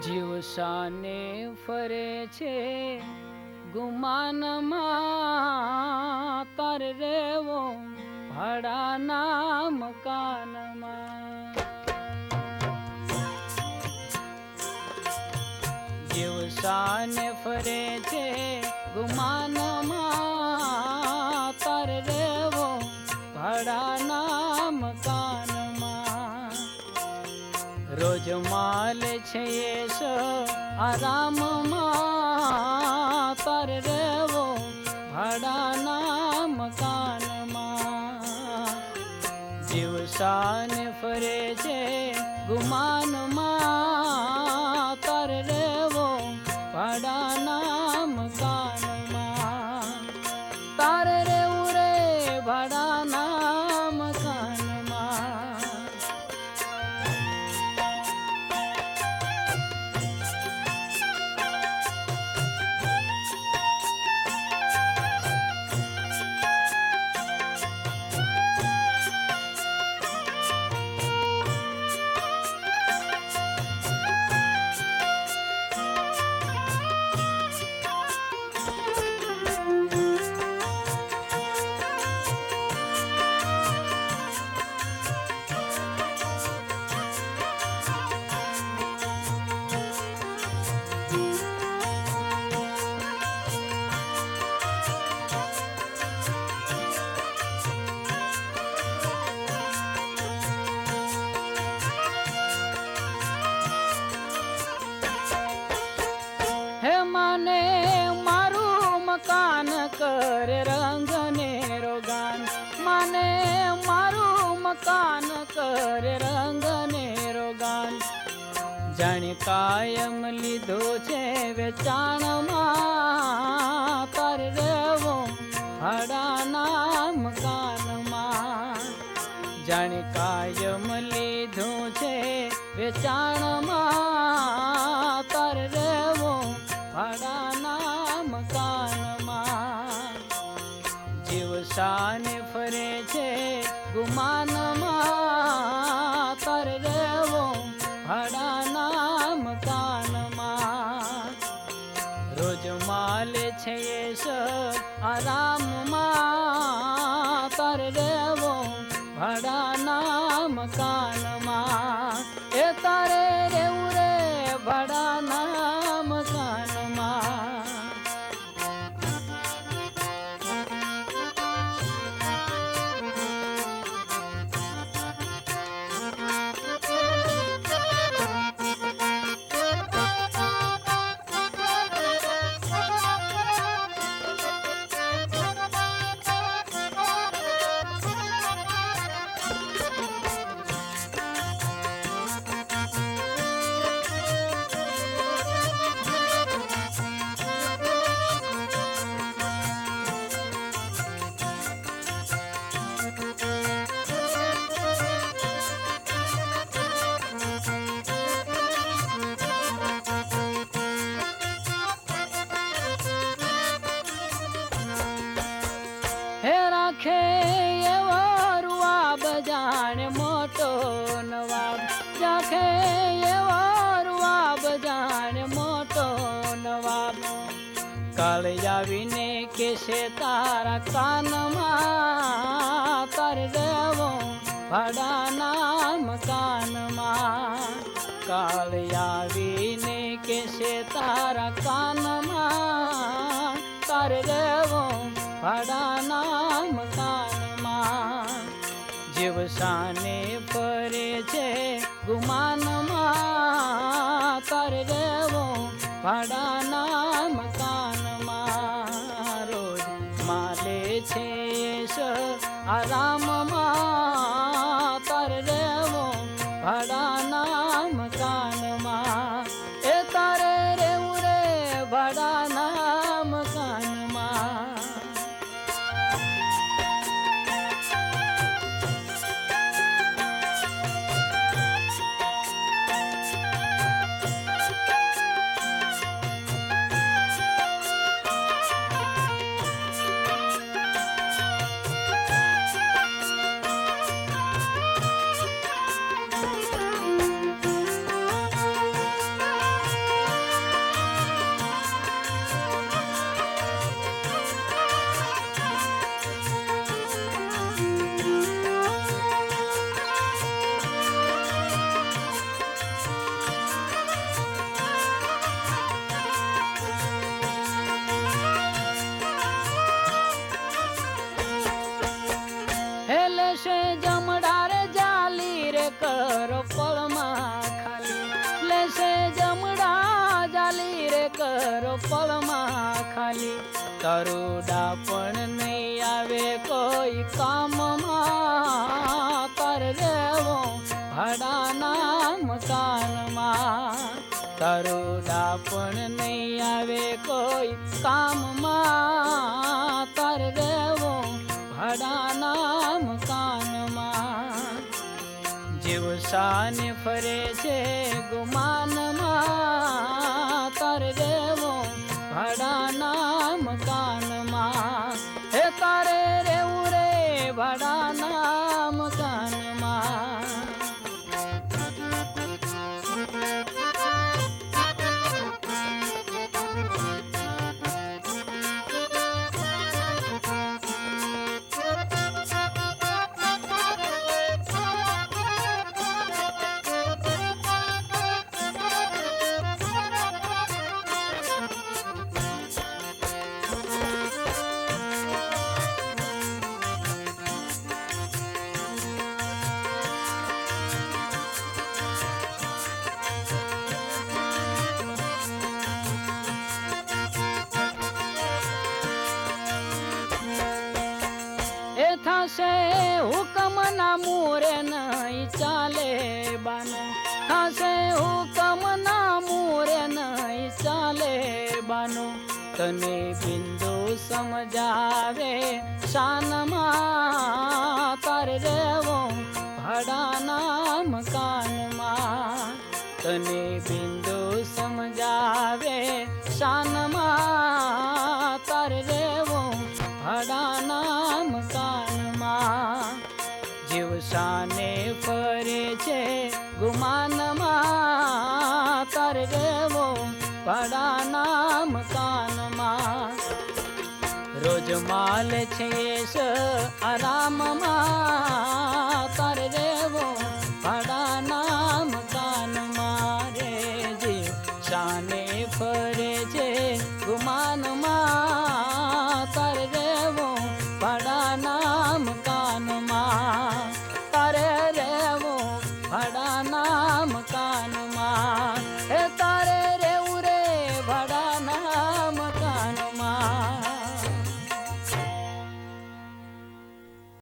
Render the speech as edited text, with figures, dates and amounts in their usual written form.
જીવ શાને ફરે છે ગુમાનમાં, તારે રેવો ભાડાના મકાનમાં. જીવ શાને ફરે છે ગુમાનમાં, તારે રેવો ભાડાના મકાનમાં. રોજ માલ છે આરામમાં, તારે રેવો ભાડાના મકાનમાં. જીવ શાને ફરે છે ગુમાનમાં, તારે રેવો ભાડાના મકાનમાં. તારે રેવું રે ભાડાના મકાનમાં. હે માને મારું મકાન કરે રંગને રોગાન, માને મારું મકાન કરે રંગને રોગાન. જાણે કાયમ લીધો છે વેચાણમાં, તારે રેવો ભાડાના મકાનમાં. જાણે કાયમ લીધું છે વેચાણમાં, તારે રેવો ભાડાના મકાનમાં. જીવ શાને ફરે છે ગુમાનમાં, તારે રેવો ભાડાના મકાનમાં. રોજ માલ છે આરામમાં, તારે રેવો ભાડાના મકાનમાં. એ તારે રેવું રે ભાડાના મકાનમાં. હે રાખે એવો રૂઆબ જાણે મોટો નવાબ, રાખે એવો રૂઆબ જાણે મોટો નવાબ. કાળ આવીને કેશે તારા કાનમાં, તારે રેવો ભાડાના મકાનમાં. કાળ આવીને કેશે તારા કાનમાં, તારે રેવો ભાડાના મકાનમાં. જીવ શાને ફરે છે ગુમાનમાં, તારે રેવો ભાડાના મકાનમાં. રોજ માલે છે આરામમાં, તારે રેવો ભાડાના મકાનમાં. એ તારે રેવું રે ભાડાના મકાનમાં. લેશે જમડા રે જાલી રે કરો પળમાં ખાલી લેશે જમડા જાલી રે કરો પળમાં ખાલી તરુડા પણ નહીં આવે કોઈ કામમાં તારે રેવો ભાડાના મકાનમાં તરુડા પણ નહીં આવે કોઈ કામમાં તારે રેવો ભાડાના મકાનમાં જીવ શાને ફરે છે ગુમાનમાં તારે રેવો ભાડાના મકાનમાં હે તારે રેવું રે ભાડાના મકાનમાં થશે હુકમ ના મોરે નહીં ચાલે બાનો થશે હુકમ ના મોરે નહીં ચાલે બાનો તને બિંદુ સમજાવે શાનમાં તારે રેવો ભાડાના મકાનમાં તને બિંદુ સમજાવે શાનમાં તારે રેવો ભાડાના મકાનમાં જીવ શાને ફરે છે ગુમાનમાં તારે રેવો ભાડાના મકાનમાં રોજ માલ છે આરામમાં તારે રેવો ભાડાના મકાનમાં રે જીવ શાને ફરે છે ગુમાનમાં તારે રેવો ભાડાના મકાનમાં તારે રેવો ભાડાના